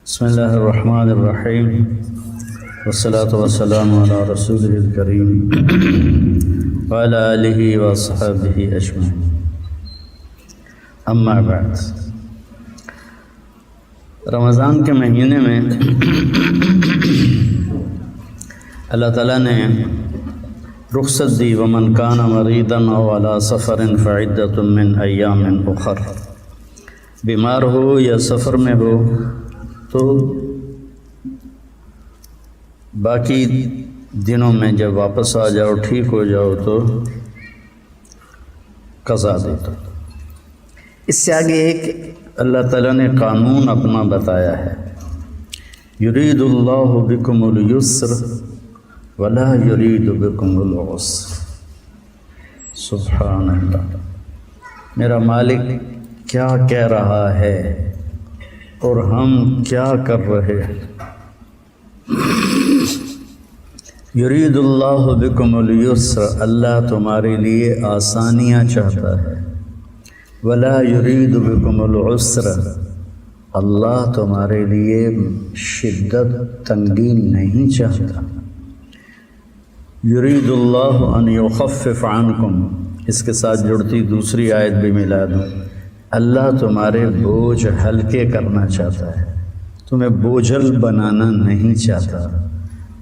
بسم اللہ الرحمن الرحیم والصلاة والسلام علی رسول الکریم وعلی آلہ وصحبہ اجمعین، اما بعد۔ رمضان کے مہینے میں اللہ تعالیٰ نے رخصت دی، ومن کان مریضا او علی سفر فعدۃ من ایام اخر۔ بیمار ہو یا سفر میں ہو تو باقی دنوں میں جب واپس آ جاؤ، ٹھیک ہو جاؤ تو قضا دے دو۔ اس سے آگے ایک اللہ تعالیٰ نے قانون اپنا بتایا ہے، یرید اللہ بکم اليسر ولا یرید بکم العسر۔ سبحان اللہ، میرا مالک کیا کہہ رہا ہے اور ہم کیا کر رہے ہیں۔ یرید اللہ بکم اليسر، اللہ تمہارے لیے آسانیاں چاہتا ہے، ولا یرید بکم العسر، اللہ تمہارے لیے شدت تنگی نہیں چاہتا۔ یرید اللہ ان یخفف عنکم، اس کے ساتھ جڑتی دوسری آیت بھی ملا دوں، اللہ تمہارے بوجھ ہلکے کرنا چاہتا ہے، تمہیں بوجھل بنانا نہیں چاہتا۔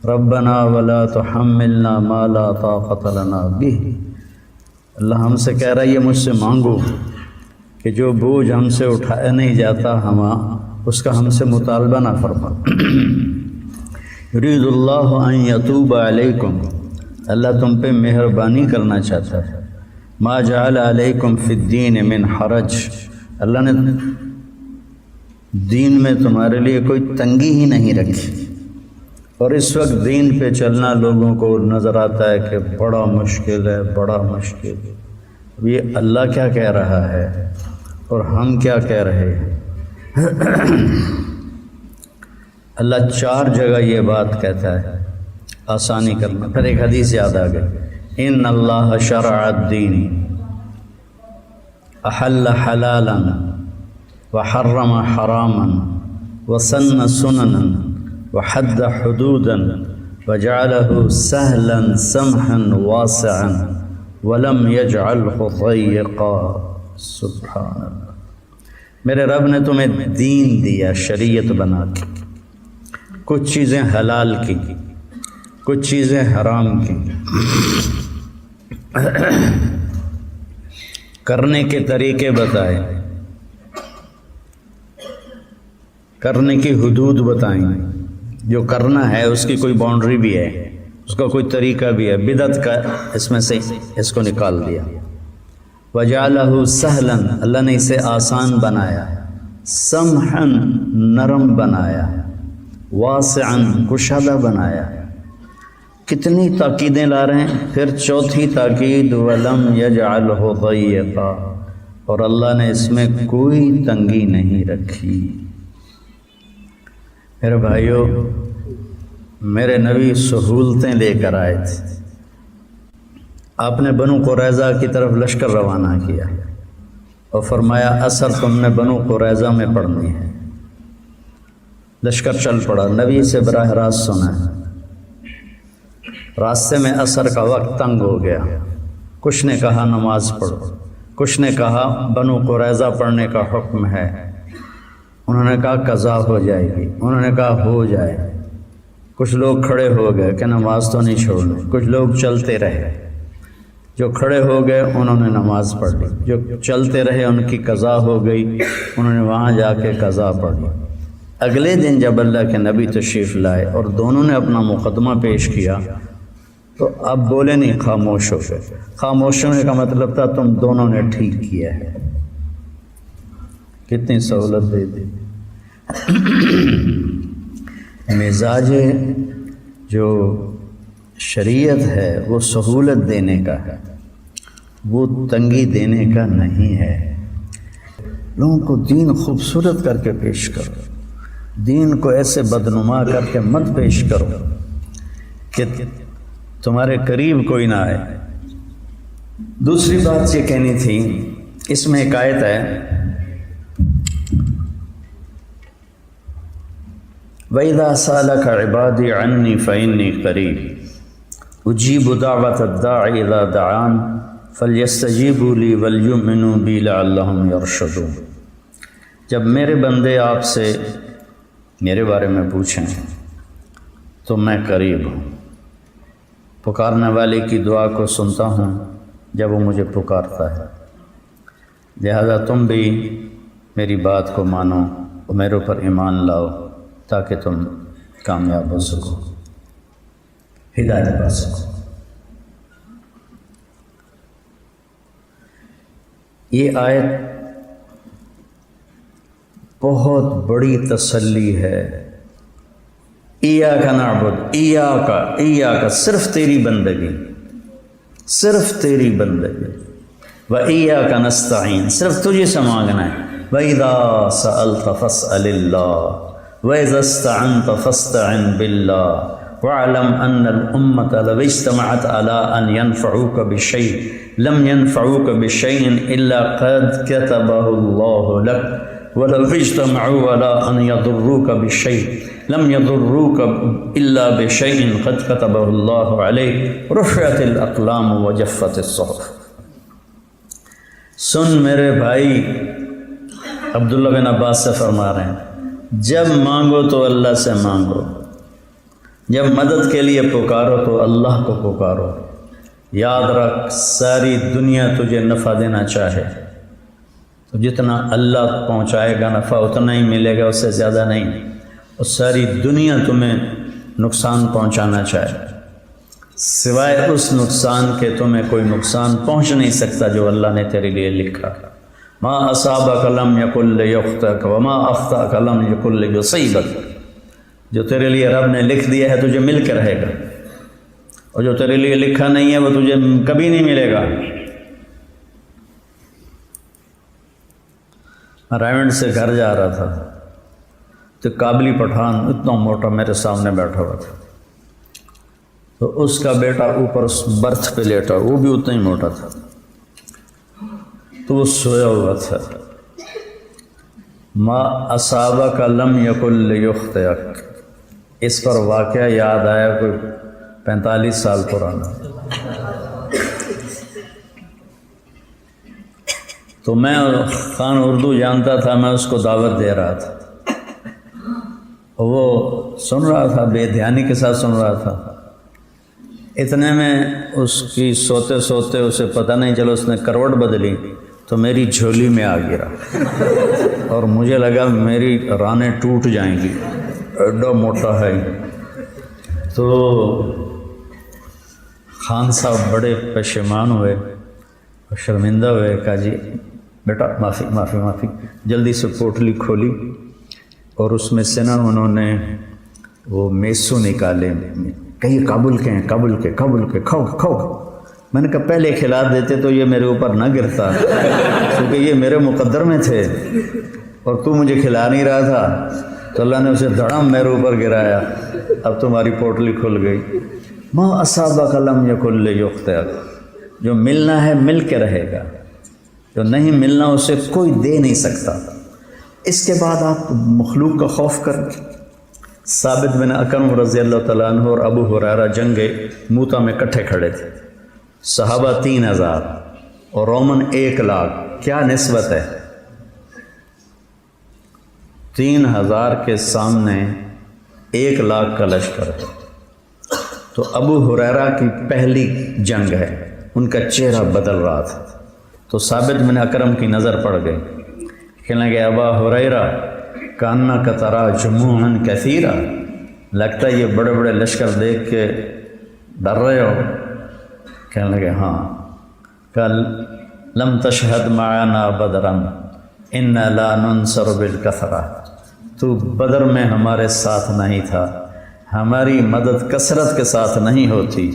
ربنا ولا تحملنا ما لا طاقت لنا به، اللہ ہم سے کہہ رہا ہے یہ مجھ سے مانگو کہ جو بوجھ ہم سے اٹھایا نہیں جاتا اس کا ہم سے مطالبہ نہ فرما۔ یرید اللہ ان یتوب علیکم، اللہ تم پہ مہربانی کرنا چاہتا ہے۔ ما جعل علیکم فی الدین من حرج، اللہ نے دین میں تمہارے لیے کوئی تنگی ہی نہیں رکھی، اور اس وقت دین پہ چلنا لوگوں کو نظر آتا ہے کہ بڑا مشکل ہے، بڑا مشکل۔ یہ اللہ کیا کہہ رہا ہے اور ہم کیا کہہ رہے ہیں؟ اللہ 4 جگہ یہ بات کہتا ہے آسانی کرنا۔ پھر ایک حدیث یاد آ گئی، ان اللہ شرع الدین احل حلالا وحرم حراما وسن سننا وحد حدودا وجعله سهلا سمحا واسعا ولم يجعله ضيقا۔ سبحان اللہ، میرے رب نے تمہیں دین دیا، شریعت بنا کے، کچھ چیزیں حلال کی، کچھ چیزیں حرام کی، کرنے کے طریقے بتائے، کرنے کی حدود بتائیں، جو کرنا ہے اس کی کوئی باؤنڈری بھی ہے، اس کا کوئی طریقہ بھی ہے، بدعت کا اس میں سے اس کو نکال دیا۔ وجعلہ سہلا، اللہ نے اسے آسان بنایا، سمحا نرم بنایا، واسعا کشادہ بنایا۔ کتنی تاکیدیں لا رہے ہیں۔ پھر چوتھی تاکید، وَلَمْ يَجْعَلْهُ ضَيِّقًا، اور اللہ نے اس میں کوئی تنگی نہیں رکھی۔ میرے بھائیو، میرے نبی سہولتیں لے کر آئے تھے۔ آپ نے بنو قریظہ کی طرف لشکر روانہ کیا اور فرمایا عصر تم نے بنو قریظہ میں پڑھنی ہے۔ لشکر چل پڑا، نبی سے براہ راست سنا ہے۔ راستے میں عصر کا وقت تنگ ہو گیا، کچھ نے کہا نماز پڑھو، کچھ نے کہا بنو قریظہ پڑھنے کا حکم ہے، انہوں نے کہا قضا ہو جائے گی، انہوں نے کہا ہو جائے۔ کچھ لوگ کھڑے ہو گئے کہ نماز تو نہیں چھوڑنی، کچھ لوگ چلتے رہے۔ جو کھڑے ہو گئے انہوں نے نماز پڑھ لی، جو چلتے رہے ان کی قضا ہو گئی، انہوں نے وہاں جا کے قضا پڑھ لی۔ اگلے دن جب اللہ کے نبی تشریف لائے اور دونوں نے اپنا مقدمہ پیش کیا تو اب بولے نہیں، خاموش ہو گئے۔ خاموش ہونے کا مطلب تھا تم دونوں نے ٹھیک کیا ہے۔ کتنی سہولت دے دی۔ مزاج جو شریعت ہے وہ سہولت دینے کا ہے، وہ تنگی دینے کا نہیں ہے۔ لوگوں کو دین خوبصورت کر کے پیش کرو، دین کو ایسے بدنما کر کے مت پیش کرو کہ تمہارے قریب کوئی نہ آئے۔ دوسری بات یہ کہنی تھی، اس میں ایک آیت ہے وَإِذَا سَأَلَكَ عِبَادِي عَنِّي فَإِنِّي قَرِيبٌ أُجِيبُ دَعْوَةَ الدَّاعِ إِذَا دَعَانِ فَلْيَسْتَجِيبُوا لِي وَلْيُؤْمِنُوا بِي لَعَلَّهُمْ يَرْشُدُونَ۔ جب میرے بندے آپ سے میرے بارے میں پوچھیں تو میں قریب ہوں، پکارنے والے کی دعا کو سنتا ہوں جب وہ مجھے پکارتا ہے، لہذا تم بھی میری بات کو مانو اور میرے اوپر ایمان لاؤ تاکہ تم کامیاب ہو سکو، ہدایت پا سکو۔ یہ آیت بہت بڑی تسلی ہے۔ ایاک نعبد، ایاک صرف تیری بندگی، صرف تیری بندگی، و ایاک نستعین صرف تجھے سے مانگنا ہے۔ وَإِذَا سَأَلْتَ فَاسْأَلِ اللَّهَ وَإِذَا اسْتَعَنْتَ فَاسْتَعِنْ بِاللَّهِ وَاعْلَمْ أَنَّ الْأُمَّةَ لَوْ اجْتَمَعَتْ عَلَىٰ أَنْ يَنْفَعُوكَ بِشَيْءٍ لَمْ يَنْفَعُوكَ بِشَيْءٍ إِلَّا قَدْ كَتَبَهُ اللَّهُ لَكَ وَلَوْ اجْتَمَعُوا عَلَىٰ أَنْ يَضُرُّوكَ بِشَيْءٍ لَمْ يَضُرُّوكَ إِلَّا بِشَيْءٍ قَدْ كَتَبَهُ اللَّهُ عَلَيْكَ رُفِعَتِ الْأَقْلَامُ وَجَفَّتِ الصُّحُفُ۔ سن میرے بھائی، عبداللہ بن عباس سے فرما رہے ہیں، جب مانگو تو اللہ سے مانگو، جب مدد کے لیے پکارو تو اللہ کو پکارو۔ یاد رکھ، ساری دنیا تجھے نفع دینا چاہے تو جتنا اللہ پہنچائے گا نفع اتنا ہی ملے گا، اس سے زیادہ نہیں۔ اور ساری دنیا تمہیں نقصان پہنچانا چاہے، سوائے اس نقصان کے تمہیں کوئی نقصان پہنچ نہیں سکتا جو اللہ نے تیرے لیے لکھا۔ ما اصابک لم یکن لیخطئک وما اخطأک لم یکن لیصیبک، جو تیرے لیے رب نے لکھ دیا ہے تجھے مل کے رہے گا، اور جو تیرے لیے لکھا نہیں ہے وہ تجھے کبھی نہیں ملے گا۔ میں رائمنڈ سے گھر جا رہا تھا تو قابلی پٹھان اتنا موٹا میرے سامنے بیٹھا ہوا تھا، تو اس کا بیٹا اوپر برتھ پہ لیٹا، وہ بھی اتنا ہی موٹا تھا، تو وہ سویا ہوا تھا۔ ما اصابک لم یکن لیخطئک، اس پر واقعہ یاد آیا، کوئی 45 سال پرانا۔ تو میں خان اردو جانتا تھا، میں اس کو دعوت دے رہا تھا، وہ سن رہا تھا، بے دھیانی کے ساتھ سن رہا تھا۔ اتنے میں اس کی سوتے سوتے اسے پتہ نہیں چلو اس نے کروٹ بدلی تو میری جھولی میں آ گرا، اور مجھے لگا میری رانیں ٹوٹ جائیں گی، ایڈا موٹا ہے۔ تو خان صاحب بڑے پشیمان ہوئے، شرمندہ ہوئے، کہا جی بیٹا معافی معافی معافی، جلدی سے پوٹلی کھولی اور اس میں سے نا انہوں نے وہ میسو نکالے، کہیں کابل کے ہیں، کابل کے کھاؤ کھاؤ۔ میں نے کہا پہلے کھلا دیتے تو یہ میرے اوپر نہ گرتا، کیونکہ یہ میرے مقدر میں تھے اور تو مجھے کھلا نہیں رہا تھا، تو اللہ نے اسے دھڑام میرے اوپر گرایا، اب تمہاری پوٹلی کھل گئی۔ ما اصابک لم یکن لیخطئک، جو ملنا ہے مل کے رہے گا، جو نہیں ملنا اسے کوئی دے نہیں سکتا۔ اس کے بعد آپ مخلوق کا خوف کریں۔ ثابت بن اکرم رضی اللہ تعالیٰ عنہ اور ابو ہریرہ جنگ موتا میں کٹھے کھڑے تھے، صحابہ 3000 اور رومن 1,00,000، کیا نسبت ہے؟ 3000 کے سامنے 1,00,000 کا لشکر ہے۔ تو ابو ہریرہ کی پہلی جنگ ہے، ان کا چہرہ بدل رہا تھا، تو ثابت بن اکرم کی نظر پڑ گئی، کہنے لگے ابا ہریرہ کانک ترا جموعا کثیرا، لگتا ہے یہ بڑے بڑے لشکر دیکھ کے ڈر رہے ہو؟ کہنے لگے ہاں۔ قال لم تشہد معنا بدرا انا لا ننصر بالکثرہ، تو بدر میں ہمارے ساتھ نہیں تھا، ہماری مدد کثرت کے ساتھ نہیں ہوتی،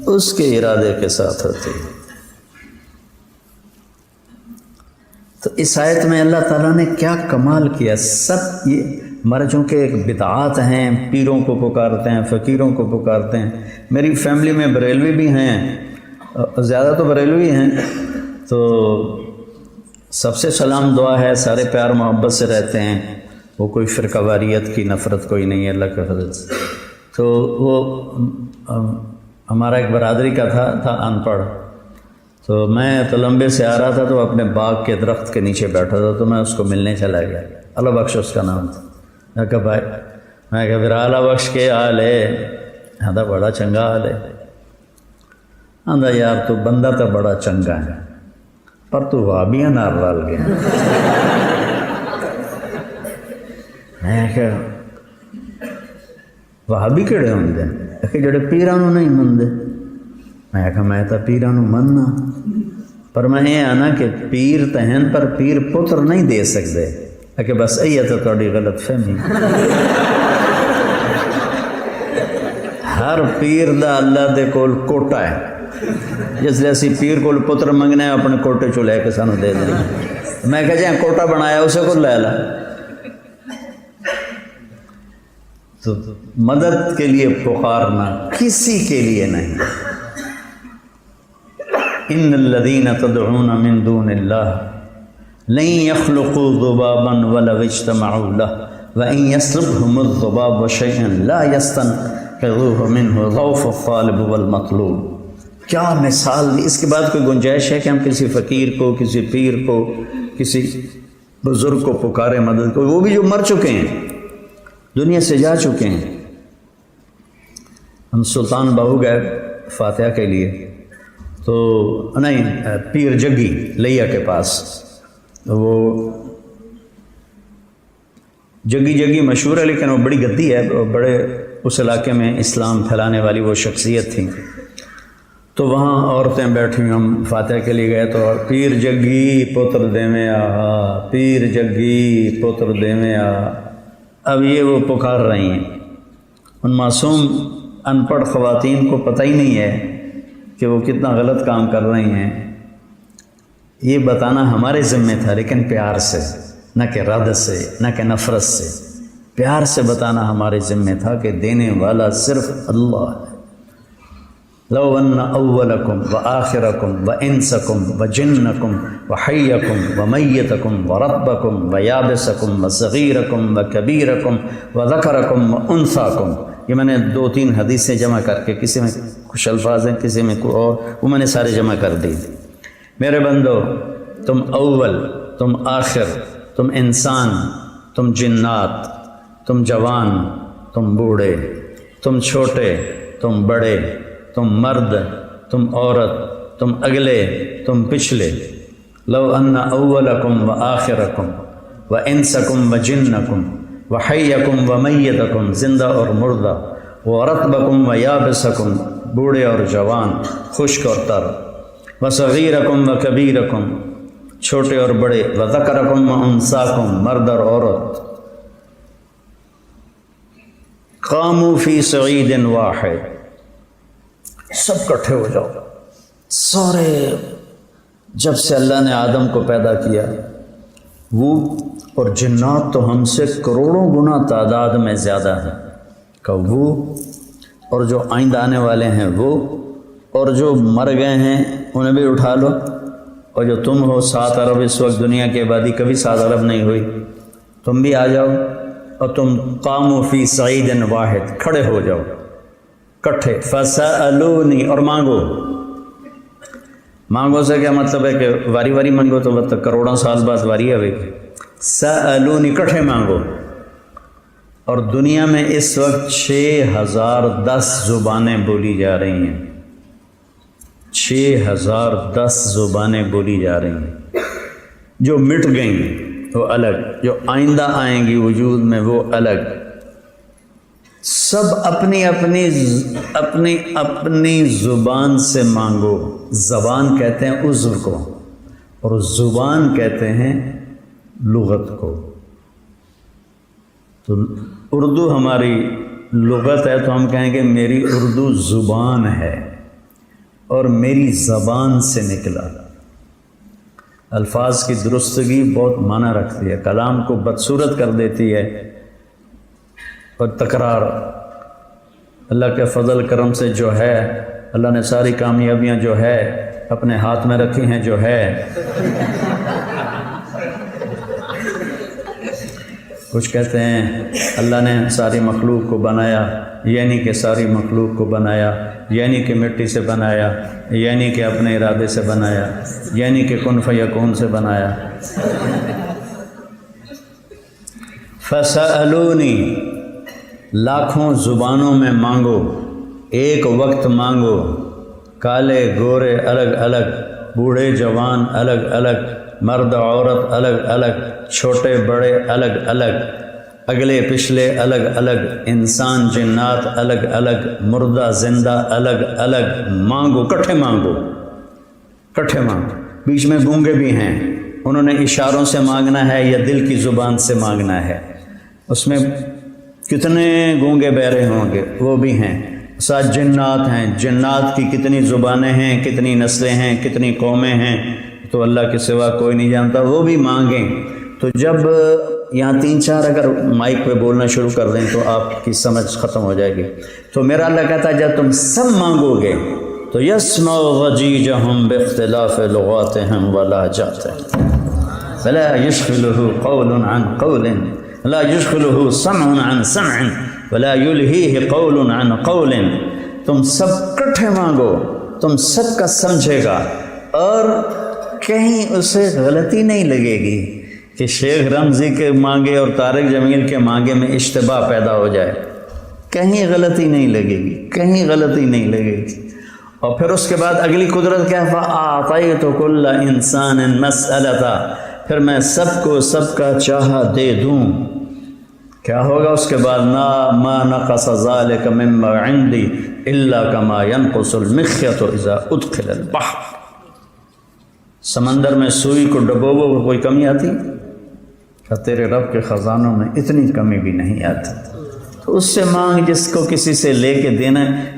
اس کے ارادے کے ساتھ ہوتی۔ تو اس آیت میں اللہ تعالیٰ نے کیا کمال کیا، سب یہ مرجوں کے ایک بدعات ہیں، پیروں کو پکارتے ہیں، فقیروں کو پکارتے ہیں۔ میری فیملی میں بریلوی بھی ہیں، زیادہ تو بریلوی ہیں، تو سب سے سلام دعا ہے، سارے پیار محبت سے رہتے ہیں، وہ کوئی فرقہ واریت کی نفرت کوئی نہیں ہے اللہ کے فضل سے۔ تو وہ ہمارا ایک برادری کا تھا ان پڑھ، تو میں تو لمبے سے آ رہا تھا تو اپنے باغ کے درخت کے نیچے بیٹھا تھا، تو میں اس کو ملنے چلا گیا، اللہ بخش اس کا نام تھا۔ میں کہا بھائی، میں کہا پھر اللہ بخش کے حال ہے؟ آدھا بڑا چنگا حال ہے۔ آدھا یار تو بندہ تو بڑا چنگا ہے پر تو وابیاں نال رل گیا۔ میں کہا وہابی کہڑے ہوندے کہ جڑے پیراں نوں نہیں مندے؟ میں کہا میں تو پیراں نوں مننا، پر میں یہ آنا کہ پیر تو ہیں پر پیر پتر نہیں دے سکتے، کہ بس یہ تو تہاڈی غلط فہمی۔ ہر پیر دا اللہ دے کول کوٹا ہے، جس لئے اسی پیر کول پتر منگنے ہیں اپنے کوٹے چو لے کے سانو دے دیں۔ میں کہا جائیں کوٹا بنایا اسے کو لے لا۔ تو مدد کے لیے پکارنا کسی کے لیے نہیں۔ ان الذین تدعون من دون اللہ لن يخلقوا ذبابا ولو اجتمعوا له وان يسلبهم الذباب شيئا لا يستنقذوه منه ضعف الطالب والمطلوب۔ کیا مثال دی، اس کے بعد کوئی گنجائش ہے کہ ہم کسی فقیر کو، کسی پیر کو، کسی بزرگ کو پکارے مدد کو؟ وہ بھی جو مر چکے ہیں، دنیا سے جا چکے ہیں۔ ہم سلطان باہو گئے فاتحہ کے لیے، تو نہیں پیر جگی لیا کے پاس، وہ جگی مشہور ہے لیکن وہ بڑی گدی ہے، بڑے اس علاقے میں اسلام پھیلانے والی وہ شخصیت تھی۔ تو وہاں عورتیں بیٹھی ہوئی، ہم فاتحہ کے لیے گئے تو پیر جگی پتر دیویں آ، پیر جگی پتر دیویں آ۔ اب یہ وہ پکار رہی ہیں، ان معصوم ان پڑھ خواتین کو پتہ ہی نہیں ہے کہ وہ کتنا غلط کام کر رہی ہیں۔ یہ بتانا ہمارے ذمہ تھا، لیکن پیار سے، نہ کہ رد سے، نہ کہ نفرت سے، پیار سے بتانا ہمارے ذمہ تھا کہ دینے والا صرف اللہ ہے۔ لو ان اولکم وآخرکم وانسکم وجنکم وحیکم ومیتکم وربکم ویابسکم وصغیرکم وکبیرکم وذکرکم وانثاکم، یہ میں نے 2-3 حدیثیں جمع کر کے، کسی میں کچھ الفاظ ہیں کسی میں کوئی اور، وہ میں نے سارے جمع کر دی۔ میرے بندو، تم اول، تم آخر، تم انسان، تم جنات، تم جوان، تم بوڑھے، تم چھوٹے، تم بڑے، تم مرد، تم عورت، تم اگلے، تم پچھلے، لو ان اولکم وآخرکم وانسکم وجنکم وحیکم ومیتکم، زندہ اور مردہ، ورطبکم ویابسکم، بوڑھے اور جوان، خشک اور تر، وصغیرکم وکبیرکم، چھوٹے اور بڑے، وذکرکم وانثاکم، مرد اور عورت، قاموا فی صعید واحد، سب کٹھے ہو جاؤ، سارے، جب سے اللہ نے آدم کو پیدا کیا، وہ اور جنات تو ہم سے کروڑوں گنا تعداد میں زیادہ ہیں، کہ وہ اور جو آئندہ آنے والے ہیں وہ، اور جو مر گئے ہیں انہیں بھی اٹھا لو، اور جو تم ہو 7 ارب اس وقت دنیا کی آبادی کبھی 7 ارب نہیں ہوئی، تم بھی آ جاؤ، اور تم قاموا فی صعید واحد، کھڑے ہو جاؤ کٹھے، فسألونی، اور مانگو۔ مانگو سے کیا مطلب ہے کہ واری واری مانگو تو مطلب کروڑوں سال بعد واری آئے گی۔ سألونی، کٹھے مانگو۔ اور دنیا میں اس وقت 6010 زبانیں بولی جا رہی ہیں، 6010 زبانیں بولی جا رہی ہیں، جو مٹ گئیں وہ الگ، جو آئندہ آئیں گی وجود میں وہ الگ، سب اپنی اپنی زبان سے مانگو۔ زبان کہتے ہیں عذر کو، اور زبان کہتے ہیں لغت کو۔ تو اردو ہماری لغت ہے، تو ہم کہیں گے میری اردو زبان ہے اور میری زبان سے نکلا۔ الفاظ کی درستگی بہت معنی رکھتی ہے، کلام کو بدصورت کر دیتی ہے، اور تکرار۔ اللہ کے فضل کرم سے جو ہے، اللہ نے ساری کامیابیاں جو ہے اپنے ہاتھ میں رکھی ہیں، جو ہے کچھ کہتے ہیں اللہ نے ساری مخلوق کو بنایا، یعنی کہ ساری مخلوق کو بنایا، یعنی کہ مٹی سے بنایا، یعنی کہ اپنے ارادے سے بنایا، یعنی کہ کن فیکون سے بنایا۔ فسألونی، لاکھوں زبانوں میں مانگو، ایک وقت مانگو، کالے گورے الگ الگ، بوڑھے جوان الگ الگ، مرد عورت الگ الگ، چھوٹے بڑے الگ الگ، اگلے پچھلے الگ الگ، انسان جنات الگ الگ، مردہ زندہ الگ الگ، مانگو، کٹھے مانگو، کٹھے مانگو۔ بیچ میں گونگے بھی ہیں، انہوں نے اشاروں سے مانگنا ہے یا دل کی زبان سے مانگنا ہے، اس میں کتنے گونگے بہرے ہوں گے، وہ بھی ہیں۔ ساتھ جنات ہیں، جنات کی کتنی زبانیں ہیں، کتنی نسلیں ہیں، کتنی قومیں ہیں، تو اللہ کے سوا کوئی نہیں جانتا، وہ بھی مانگیں۔ تو جب یہاں 3-4 اگر مائک پہ بولنا شروع کر دیں تو آپ کی سمجھ ختم ہو جائے گی۔ تو میرا اللہ کہتا ہے جب تم سب مانگو گے تو یسمع ضجیجہم باختلاف لغاتہم ولہجاتہم فلا یشغلہ قول عن قول لا یشغلہ سمع عن سمع ولا یلہیہ قول عن قول۔ تم سب کٹھے مانگو، تم سب کا سمجھے گا، اور کہیں اسے غلطی نہیں لگے گی کہ شیخ رمزی کے مانگے اور طارق جمیل کے مانگے میں اشتباہ پیدا ہو جائے، کہیں غلطی نہیں لگے گی، کہیں غلطی نہیں لگے گی۔ اور پھر اس کے بعد اگلی قدرت کیا، فَأَعْطَيْتُ كُلَّ إِنسَانٍ مَسْأَلَةً، پھر میں سب کو سب کا چاہا دے دوں۔ کیا ہوگا اس کے بعد، مَا نَقَصَ ذَلِكَ مِمَّا عِنْدِي إِلَّا كَمَا يَنْقُصُ الْمِخْيَطُ إِذَا أُدْخِلَ الْبَحْرَ۔ سمندر میں سوئی کو ڈبوبو کو کوئی کمی آتی؟ کہ تیرے رب کے خزانوں میں اتنی کمی بھی نہیں آتی۔ تو اس سے مانگ جس کو کسی سے لے کے دینا ہے۔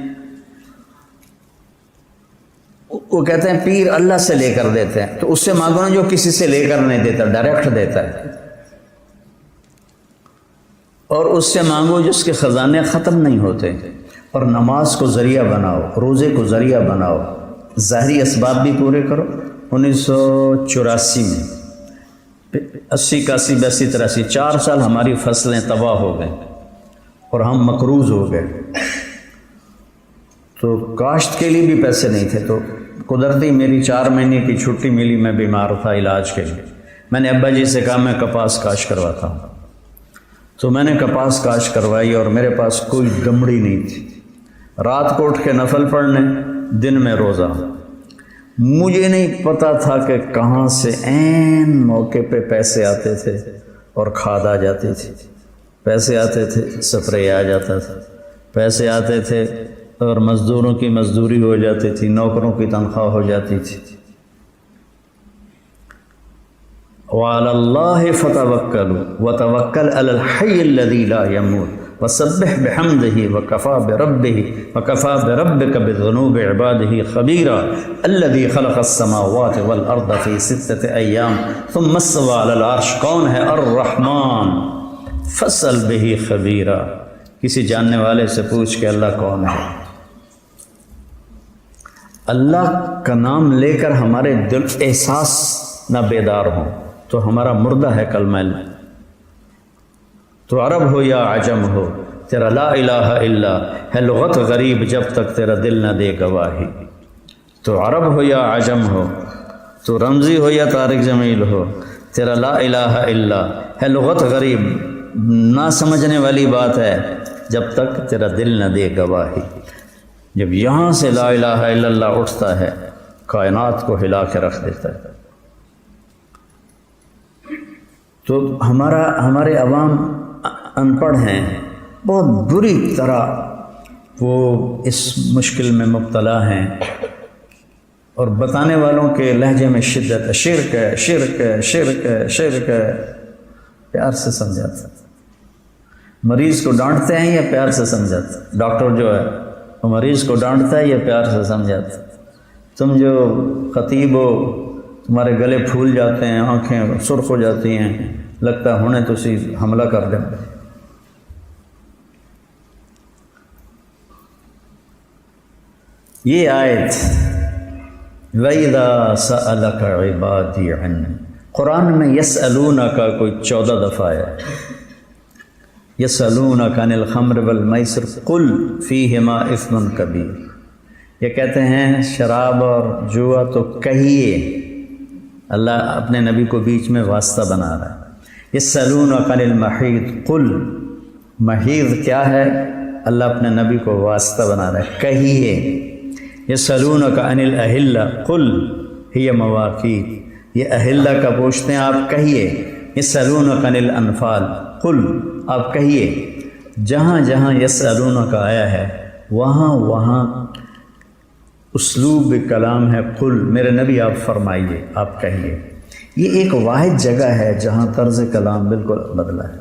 وہ کہتے ہیں پیر اللہ سے لے کر دیتے ہیں، تو اس سے مانگو نا جو کسی سے لے کر نہیں دیتا، ڈائریکٹ دیتا ہے۔ اور اس سے مانگو جس کے خزانے ختم نہیں ہوتے۔ اور نماز کو ذریعہ بناؤ، روزے کو ذریعہ بناؤ، ظاہری اسباب بھی پورے کرو۔ 1984 میں 80 81 82 83 4 سال ہماری فصلیں تباہ ہو گئیں اور ہم مقروض ہو گئے، تو کاشت کے لیے بھی پیسے نہیں تھے، تو قدرتی میری 4 مہینے کی چھٹی ملی، میں بیمار تھا علاج کے لیے۔ میں نے ابا جی سے کہا میں کپاس کاشت کرواتا ہوں، تو میں نے کپاس کاشت کروائی اور میرے پاس کوئی دمڑی نہیں تھی۔ رات کو اٹھ کے نفل پڑھنے، دن میں روزہ۔ مجھے نہیں پتا تھا کہ کہاں سے عین موقع پہ پیسے آتے تھے اور کھاد آ جاتی تھی، پیسے آتے تھے سپرے آ جاتا تھا، پیسے آتے تھے اور مزدوروں کی مزدوری ہو جاتی تھی، نوکروں کی تنخواہ ہو جاتی تھی۔ وعلی اللہ فتوکلوا وتوکل علی الحی الذی لا یموت وسبح بحمدہ وکفی بربک بذنوب عبادہ خبیرا الذی خلق السماوات والارض فی 6 ایام ثم استوی علی العرش۔ کون ہے؟ الرحمن فاسأل بہ خبیرا۔ کسی جاننے والے سے پوچھ کہ اللہ کون ہے۔ اللہ کا نام لے کر ہمارے دل احساس نہ بیدار ہوں تو ہمارا مردہ ہے کلمہ لا۔ تو عرب ہو یا عجم ہو، تیرا لا الہ الا ہے لغت غریب جب تک تیرا دل نہ دے گواہی۔ تو عرب ہو یا عجم ہو، تو رمزی ہو یا طارق جمیل ہو، تیرا لا الہ الا ہے لغت غریب، نہ سمجھنے والی بات ہے جب تک تیرا دل نہ دے گواہی۔ جب یہاں سے لا الہ الا اللہ اٹھتا ہے، کائنات کو ہلا کے رکھ دیتا ہے۔ تو ہمارے عوام ان پڑھ ہیں، بہت بری طرح وہ اس مشکل میں مبتلا ہیں، اور بتانے والوں کے لہجے میں شدت ہے، شرک ہے، شرک ہے، شرک ہے، شرک ہے۔ پیار سے سمجھاتا ہے، مریض کو ڈانٹتے ہیں یا پیار سے سمجھاتا ہے؟ ڈاکٹر جو ہے وہ مریض کو ڈانٹتا ہے یا پیار سے سمجھاتا ہے؟ تم جو خطیب ہو، تمہارے گلے پھول جاتے ہیں، آنکھیں سرخ ہو جاتی ہیں، لگتا ہے ہونے تو اسی حملہ کر دیں۔ یہ آیت وَإِذَا سَأَلَكَ عِبَادِي عَنِّي، قرآن میں یسألونہ کا کوئی 14 دفعہ ہے، یسألونک عن الخمر والمیسر قل فیہما اثم کبیر، یہ کہتے ہیں شراب اور جوا، تو کہیے، اللہ اپنے نبی کو بیچ میں واسطہ بنا رہا ہے۔ یسألونک عن المحیض قل، محیض کیا ہے؟ اللہ اپنے نبی کو واسطہ بنا رہا ہے، کہیے۔ یسألونک عن الاہلہ قل ہی مواقیت، یہ اہلہ کا پوچھتے ہیں، آپ کہیے۔ یسألونک عن الانفال قل، آپ کہیے۔ جہاں جہاں یسألونک آیا ہے وہاں وہاں اسلوب کلام ہے قل، میرے نبی آپ فرمائیے، آپ کہیے۔ یہ ایک واحد جگہ ہے جہاں طرز کلام بالکل بدلا ہے۔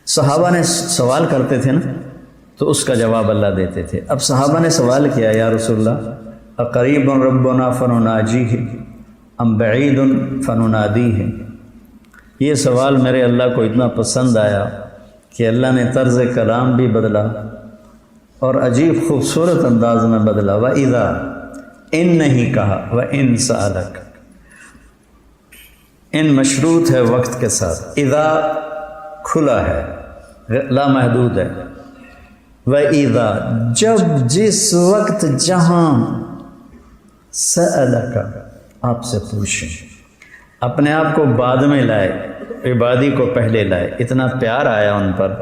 صحابہ نے سوال کرتے تھے نا، تو اس کا جواب اللہ دیتے تھے۔ اب صحابہ نے سوال کیا، یا رسول اللہ اقریب ربنا فنناجیہ ام بعید فننادیہ، یہ سوال میرے اللہ کو اتنا پسند آیا کہ اللہ نے طرز کلام بھی بدلا اور عجیب خوبصورت انداز میں بدلا۔ وَإِذَا، ان نہیں کہا، وَإِن سَأَلَكَ، ان مشروط ہے وقت کے ساتھ، اذا کھلا ہے، لا محدود ہے۔ وَإِذَا، جب جس وقت جہاں، سَأَلَكَ، آپ سے پوچھیں، اپنے آپ کو بعد میں لائے، عبادی کو پہلے لائے، اتنا پیار آیا ان پر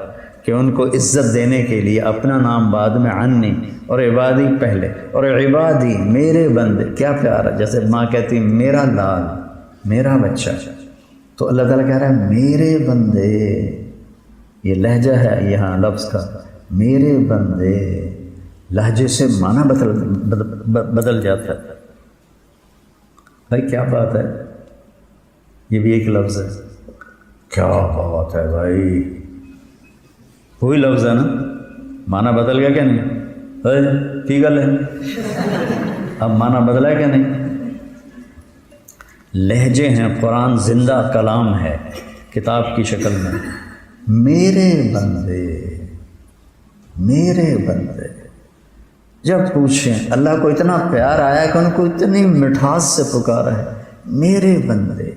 کہ ان کو عزت دینے کے لیے اپنا نام بعد میں عنی اور عبادی پہلے، اور عبادی میرے بندے، کیا پیار ہے، جیسے ماں کہتی میرا لال، میرا بچہ، تو اللہ تعالیٰ کہہ رہا ہے میرے بندے، یہ لہجہ ہے یہاں لفظ کا، میرے بندے، لہجے سے معنی بدل جاتا ہے۔ بھائی کیا بات ہے، یہ بھی ایک لفظ ہے، کیا بات ہے بھائی، وہی لفظ ہے نا، معنی بدل گیا کیا نہیں؟ کی گل ہے، اب معنی بدلا ہے کیا نہیں؟ لہجے ہیں، قرآن زندہ کلام ہے کتاب کی شکل میں۔ میرے بندے، میرے بندے، جب پوچھیں، اللہ کو اتنا پیار آیا کہ ان کو اتنی مٹھاس سے پکارا ہے، میرے بندے،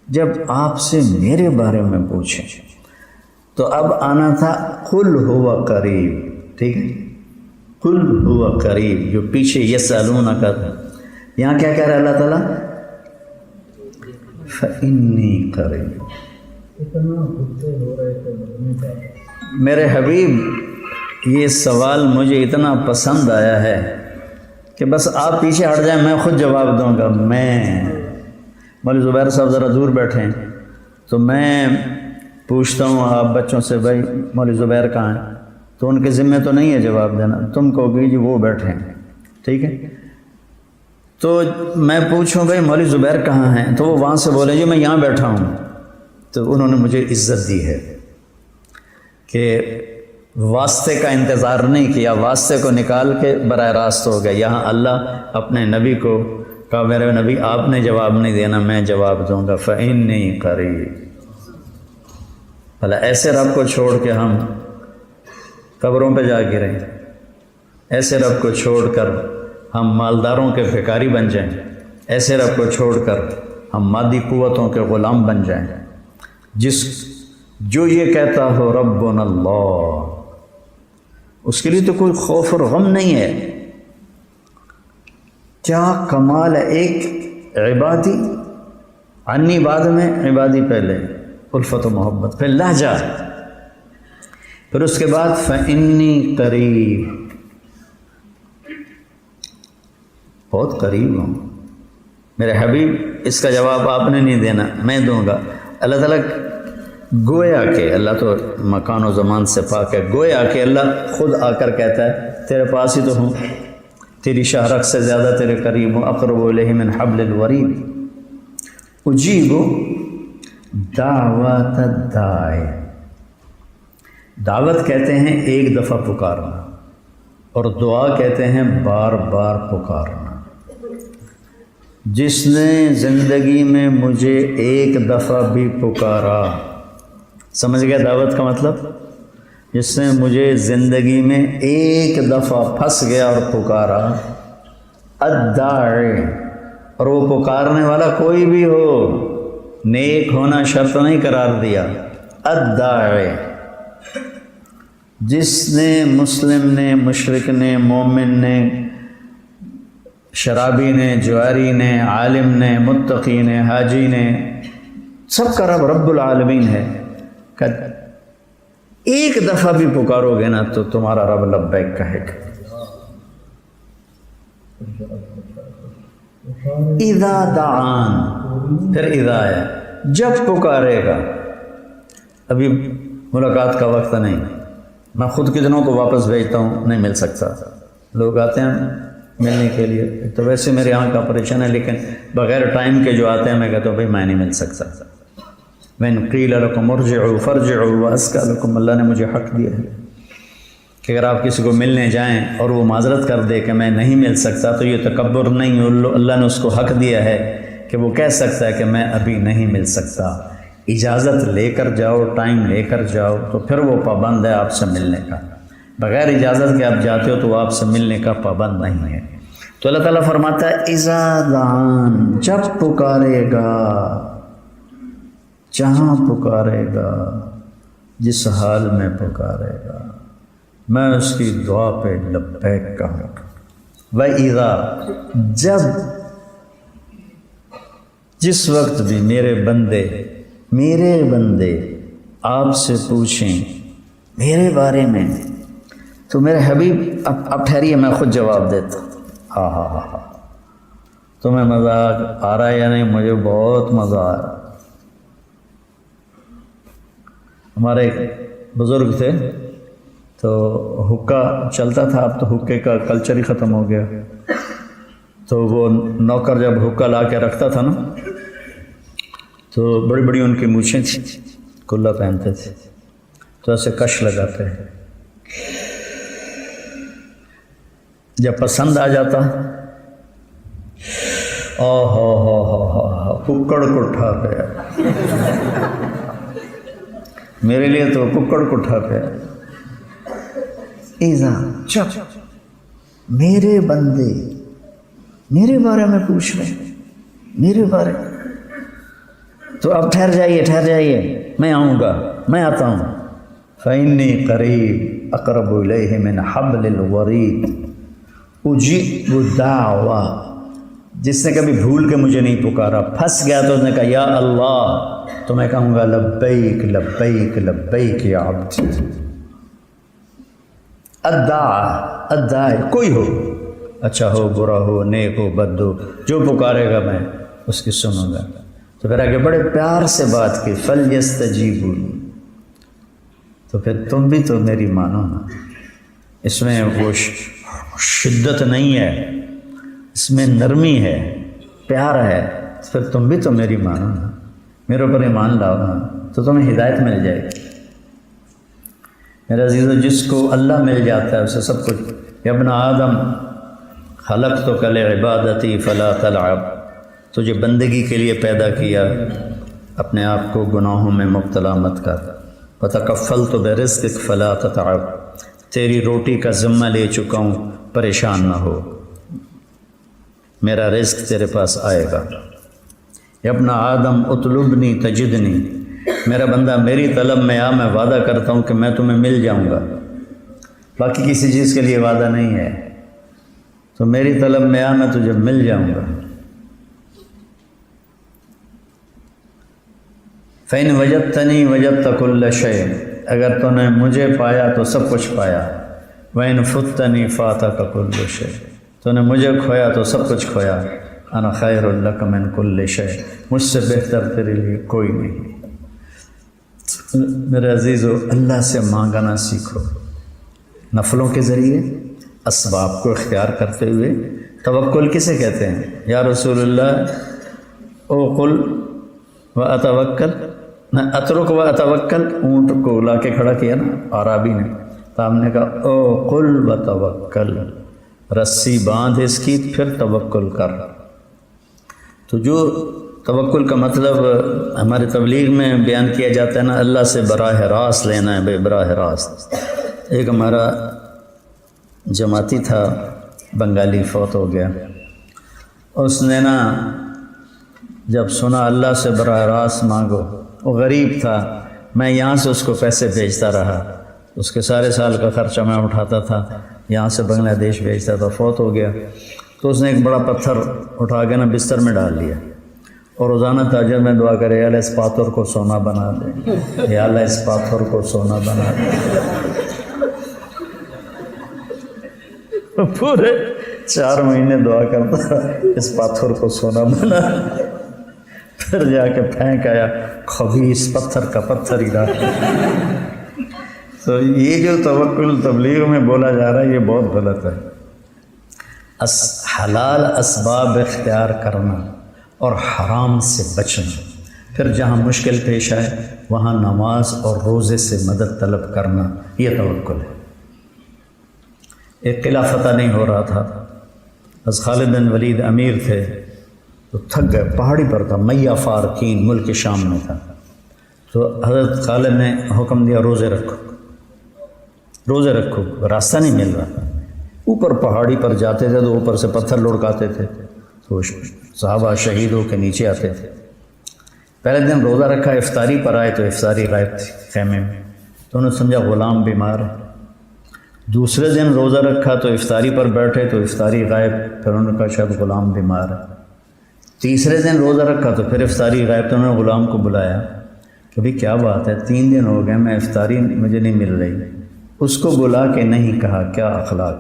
جب آپ سے میرے بارے میں پوچھیں۔ تو اب آنا تھا قل ہوا قریب، ٹھیک ہے، قل ہوا قریب، جو پیچھے یسألونک کا تھا، یہاں کیا کہہ رہا ہے اللہ تعالیٰ؟ فإنی قریب۔ میرے حبیب، یہ سوال مجھے اتنا پسند آیا ہے کہ بس آپ پیچھے ہٹ جائیں، میں خود جواب دوں گا۔ میں مولوی زبیر صاحب ذرا دور بیٹھیں تو میں پوچھتا ہوں آپ بچوں سے، بھائی مولوی زبیر کہاں ہیں؟ تو ان کے ذمہ تو نہیں ہے جواب دینا، تم کو کہ جی وہ بیٹھیں، ٹھیک ہے؟ تو میں پوچھوں بھائی مولوی زبیر کہاں ہیں، تو وہ وہاں سے بولیں جی میں یہاں بیٹھا ہوں، تو انہوں نے مجھے عزت دی ہے کہ واسطے کا انتظار نہیں کیا، واسطے کو نکال کے براہ راست ہو گیا۔ یہاں اللہ اپنے نبی کو کہا میرے نبی آپ نے جواب نہیں دینا، میں جواب دوں گا، فإنی قریب۔ بھلا ایسے رب کو چھوڑ کے ہم قبروں پہ جا گریں، ایسے رب کو چھوڑ کر ہم مالداروں کے بھکاری بن جائیں، ایسے رب کو چھوڑ کر ہم مادی قوتوں کے غلام بن جائیں، جو یہ کہتا ہو ربنا اللہ، اس کے لیے تو کوئی خوف اور غم نہیں ہے۔ کیا کمال ہے، ایک عبادی، عنی بعد میں، عبادی پہلے، الفت و محبت، پھر لہجہ، پھر اس کے بعد فإنی قریب، بہت قریب ہوں میرے حبیب۔ اس کا جواب آپ نے نہیں دینا، میں دوں گا۔ اللہ تعالیٰ گویا کہ، اللہ تو مکان و زمان سے پاک ہے، گویا کہ اللہ خود آ کر کہتا ہے تیرے پاس ہی تو ہوں، تیری شہرت سے زیادہ تیرے قریب ہوں، اقرب الیہ من حبل الورید، اجیب دعوت الداعی۔ دعوت کہتے ہیں ایک دفعہ پکارنا، اور دعا کہتے ہیں بار بار پکارنا۔ جس نے زندگی میں مجھے ایک دفعہ بھی پکارا، سمجھ گیا دعوت کا مطلب؟ جس نے مجھے زندگی میں ایک دفعہ پھنس گیا اور پکارا، الداعی، اور وہ پکارنے والا کوئی بھی ہو، نیک ہونا شرط نہیں قرار دیا، الداعی، جس نے مسلم نے، مشرک نے، مومن نے، شرابی نے، جواری نے، عالم نے، متقی نے، حاجی نے، سب کا رب رب العالمین ہے. کہ ایک دفعہ بھی پکارو گے نا تو تمہارا رب لبیک کہے گا. اذا دعان، پھر اذا ہے جب پکارے گا. ابھی ملاقات کا وقت نہیں، میں خود کتنوں کو واپس بھیجتا ہوں، نہیں مل سکتا. لوگ آتے ہیں ملنے کے لیے، تو ویسے میرے یہاں کا آپریشن ہے، لیکن بغیر ٹائم کے جو آتے ہیں میں کہتا ہوں بھائی میں نہیں مل سکتا. وَإِنْ قِيلَ لَكُمْ ارْجِعُوا فَارْجِعُوا وَأَزْكَىٰ لَكُمْ، اللہ نے مجھے حق دیا ہے کہ اگر آپ کسی کو ملنے جائیں اور وہ معذرت کر دے کہ میں نہیں مل سکتا تو یہ تکبر نہیں، اللہ نے اس کو حق دیا ہے کہ وہ کہہ سکتا ہے کہ میں ابھی نہیں مل سکتا. اجازت لے کر جاؤ، ٹائم لے کر جاؤ تو پھر وہ پابند ہے آپ سے ملنے کا. بغیر اجازت کے آپ جاتے ہو تو وہ آپ سے ملنے کا پابند نہیں ہے. تو اللہ تعالیٰ فرماتا ہے اذا دعان، جب پکارے گا، جہاں پکارے گا، جس حال میں پکارے گا، میں اس کی دعا پہ لبیک کہوں گا. وَإِذَا، جب، جس وقت بھی میرے بندے آپ سے پوچھیں میرے بارے میں تو میرے حبیب، اب ٹھہریے میں خود جواب دیتا ہوں. ہاں ہاں ہاں ہاں، تمہیں مزاق آ رہا ہے یا نہیں؟ مجھے بہت مزہ آ رہا. ہمارے ایک بزرگ تھے تو حکا چلتا تھا، اب تو حکے کا کلچر ہی ختم ہو گیا. تو وہ نوکر جب حکا لا کے رکھتا تھا نا تو بڑی بڑی ان کی مونچھیں تھیں، کلا پہنتے تھے تو ایسے کش لگاتے ہیں. جب پسند آ جاتا ککڑ کٹھا پہ، میرے لیے تو ککڑ کٹھا پہ. ایزا، جب میرے بندے میرے بارے میں پوچھ رہے ہیں، میرے بارے میں، تو اب ٹھہر جائیے، میں آؤں گا، میں آتا ہوں. فَإِنِّي قَرِيبٌ أَقْرَبُ إِلَيْهِ مِنْ حَبْلِ الْوَرِيدِ أُجِيبُ الدَّعْوَةَ. جس نے کبھی بھول کے مجھے نہیں پکارا، پھنس گیا تو اس نے کہا یا اللہ، تو میں کہوں گا لبیک لبیک لبیک یا عبدی. الداعی کوئی ہو، اچھا ہو، برا ہو، نیک ہو، بد ہو، جو پکارے گا میں اس کی سنوں گا. تو پھر آگے بڑے پیار سے بات کی، فَلْيَسْتَجِيبُوا لِي، تو پھر تم بھی تو میری مانو نا. اس میں وہ شدت نہیں ہے، اس میں نرمی ہے، پیار ہے. پھر تم بھی تو میری مانو نا، میرے اوپر ایمان لاؤ نا تو تمہیں ہدایت مل جائے گی. میرے عزیزو، جس کو اللہ مل جاتا ہے اسے سب کچھ. یا ابن آدم خلقتک لعبادتی فلا تلعب، تجھے بندگی کے لیے پیدا کیا، اپنے آپ کو گناہوں میں مبتلا مت کر. وتکفلت برزقک فلا تتعب، تیری روٹی کا ذمہ لے چکا ہوں، پریشان نہ ہو، میرا رزق تیرے پاس آئے گا. یا ابن آدم اطلبنی تجدنی، میرا بندہ میری طلب میں آ، میں وعدہ کرتا ہوں کہ میں تمہیں مل جاؤں گا، باقی کسی چیز کے لیے وعدہ نہیں ہے. تو میری طلب میں آ، میں تجھے مل جاؤں گا. فَإِنْ وَجَدْتَنِي وَجَدْتَ كُلَّ شَيْءٍ، اگر تو نے مجھے پایا تو سب کچھ پایا. وَإِنْ فُتَّنِي فَاتَكَ كُلُّ شَيْءٍ، تو نے مجھے کھویا تو سب کچھ کھویا. أَنَا خَيْرٌ لَكَ مِنْ كُلِّ شَيْءٍ، مجھ سے بہتر تیرے لیے کوئی نہیں. میرے عزیزو، اللہ سے مانگنا سیکھو، نفلوں کے ذریعے، اسباب کو اختیار کرتے ہوئے. توکل کسے کہتے ہیں؟ یا رسول اللہ، او قل و اتوکل، نہ اترک و اتوکل، اونٹ کو لا کے کھڑا کیا نا عرابی نے، تو ہم نے کہا او قل و توکل، رسی باندھ اس کی پھر توکل کر. تو جو توکل کا مطلب ہمارے تبلیغ میں بیان کیا جاتا ہے نا، اللہ سے براہ راست لینا ہے، بے براہ راست. ایک ہمارا جماعتی تھا، بنگالی، فوت ہو گیا. اس نے نا جب سنا اللہ سے براہ راست مانگو، وہ غریب تھا، میں یہاں سے اس کو پیسے بھیجتا رہا. اس کے سارے سال کا خرچہ میں اٹھاتا تھا، یہاں سے بنگلہ دیش بھیجتا تھا، فوت ہو گیا تو اس نے ایک بڑا پتھر اٹھا کے نا بستر میں ڈال لیا اور روزانہ تہجد میں دعا کرے، یا اللہ اس پاتھر کو سونا بنا دے، یا اللہ اس پاتھر کو سونا بنا دے۔ پورے 4 مہینے دعا کرتا رہا، اس پاتھر کو سونا بنا دے۔ پھر جا کے پھینک آیا، خبیث پتھر کا پتھر ہی رہا۔ تو یہ جو توکل تبلیغ میں بولا جا رہا ہے یہ بہت غلط ہے۔ حلال اسباب اختیار کرنا اور حرام سے بچنا، پھر جہاں مشکل پیش آئے وہاں نماز اور روزے سے مدد طلب کرنا، یہ توکل ہے۔ ایک قلعہ فتح نہیں ہو رہا تھا، بس خالد بن ولید امیر تھے تو تھک گئے، پہاڑی پر تھا، میہ فارکین ملک شام میں تھا، تو حضرت خالد نے حکم دیا روزے رکھو، روزے رکھو، راستہ نہیں مل رہا۔ اوپر پہاڑی پر جاتے تھے تو اوپر سے پتھر لڑکاتے تھے تو صحابہ شہید ہو کے نیچے آتے تھے۔ پہلے دن روزہ رکھا، افطاری پر آئے تو افطاری غائب تھی خیمے میں، تو انہوں نے سمجھا غلام بیمار ہے۔ دوسرے دن روزہ رکھا تو افطاری پر بیٹھے تو افطاری غائب، پھر انہوں نے کہا شاید غلام بیمار ہے۔ تیسرے دن روزہ رکھا تو پھر افطاری غائب، تو انہوں نے غلام کو بلایا کہ بھئی کیا بات ہے، 3 دن ہو گئے میں افطاری مجھے نہیں مل رہی۔ اس کو بلا کے نہیں کہا کیا اخلاق،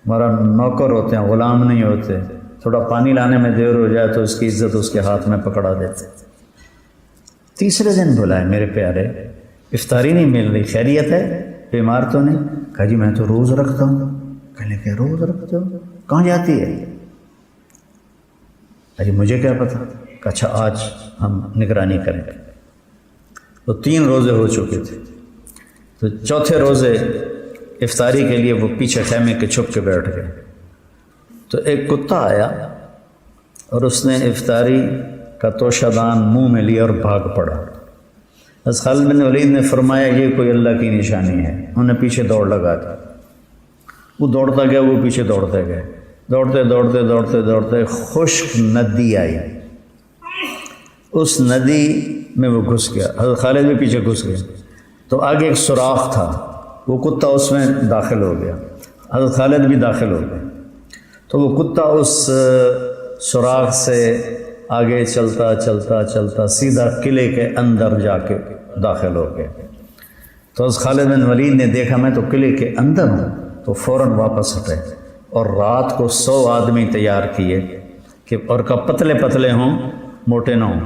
ہمارا نوکر ہوتے ہیں غلام نہیں ہوتے، تھوڑا پانی لانے میں دیر ہو جائے تو اس کی عزت اس کے ہاتھ میں پکڑا دیتے۔ تیسرے دن بلائے، میرے پیارے افطاری نہیں مل رہی، خیریت ہے، بیمار تو نہیں؟ کہا جی میں تو روز رکھتا ہوں۔ کہنے کہ روز رکھتے ہو، کہاں جاتی ہے؟ جی مجھے کیا پتا۔ اچھا آج ہم نگرانی کریں گے۔ تو 3 روزے ہو چکے تھے، تو چوتھے روزے افطاری کے لیے وہ پیچھے خیمے کے چھپ کے بیٹھ گئے، تو ایک کتا آیا اور اس نے افطاری کا توشہ دان منہ میں لیا اور بھاگ پڑا۔ بس خالد بن ولید نے فرمایا یہ کوئی اللہ کی نشانی ہے، انہوں نے پیچھے دوڑ لگا دی، وہ دوڑتا گیا، وہ پیچھے دوڑتے گئے، دوڑتے دوڑتے دوڑتے دوڑتے خشک ندی آئی، اس ندی میں وہ گھس گیا، حضرت خالد بھی پیچھے گھس گئے، تو آگے ایک سوراخ تھا، وہ کتا اس میں داخل ہو گیا، حضرت خالد بھی داخل ہو گئے، تو وہ کتا اس سوراخ سے آگے چلتا چلتا چلتا سیدھا قلعے کے اندر جا کے داخل ہو گئے۔ تو حضرت خالد بن ولید نے دیکھا میں تو قلعے کے اندر ہوں، تو فوراً واپس ہٹے اور رات کو 100 آدمی تیار کیے کہ اور کا پتلے پتلے ہوں، موٹے نہ ہوں،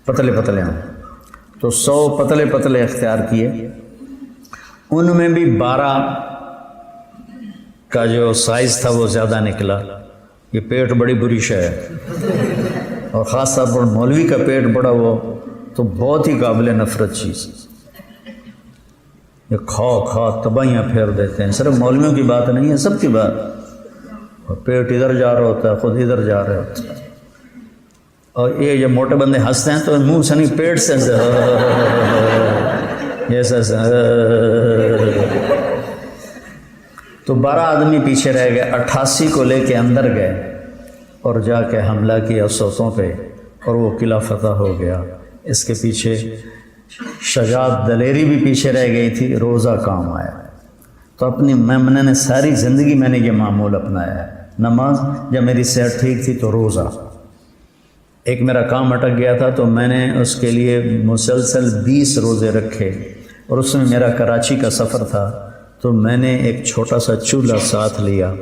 پتلے پتلے ہوں، تو 100 پتلے پتلے اختیار کیے، ان میں بھی 12 کا جو سائز تھا وہ زیادہ نکلا۔ یہ پیٹ بڑی بری شے ہے، اور خاص طور پر مولوی کا پیٹ بڑا ہو تو بہت ہی قابل نفرت چیز، یہ کھا تباہیاں پھیر دیتے ہیں۔ صرف مولویوں کی بات نہیں ہے، سب کی بات، اور پیٹ ادھر جا رہا ہوتا ہے، خود ادھر جا رہے ہوتے ہیں، اور یہ جب موٹے بندے ہنستے ہیں تو منہ سے نہیں پیٹ سے ایسا تو 12 آدمی پیچھے رہ گئے، 88 کو لے کے اندر گئے اور جا کے حملہ کیا سوتوں پہ، اور وہ قلعہ فتح ہو گیا۔ اس کے پیچھے شجاعت دلیری بھی پیچھے رہ گئی تھی، روزہ کام آیا۔ تو میں نے ساری زندگی میں نے یہ معمول اپنایا ہے، نماز، جب میری صحت ٹھیک تھی تو روزہ، ایک میرا کام اٹک گیا تھا تو میں نے اس کے لیے مسلسل 20 روزے رکھے، اور اس میں میرا کراچی کا سفر تھا تو میں نے ایک چھوٹا سا چولہا ساتھ لیا،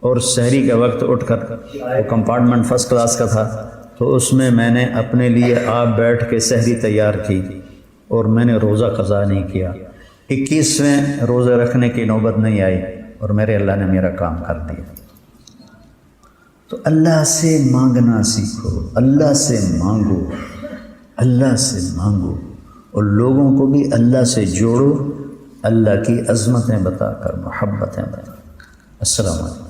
اور سحری کے وقت اٹھ کر، وہ کمپارٹمنٹ فرسٹ کلاس کا تھا، تو اس میں میں نے اپنے لیے آپ بیٹھ کے سحری تیار کی، اور میں نے روزہ قضا نہیں کیا۔ 21ویں روزے رکھنے کی نوبت نہیں آئی، اور میرے اللہ نے میرا کام کر دیا۔ تو اللہ سے مانگنا سیکھو، اللہ سے مانگو، اللہ سے مانگو، اور لوگوں کو بھی اللہ سے جوڑو، اللہ کی عظمتیں بتا کر، محبتیں بتا کر۔ السلام علیکم۔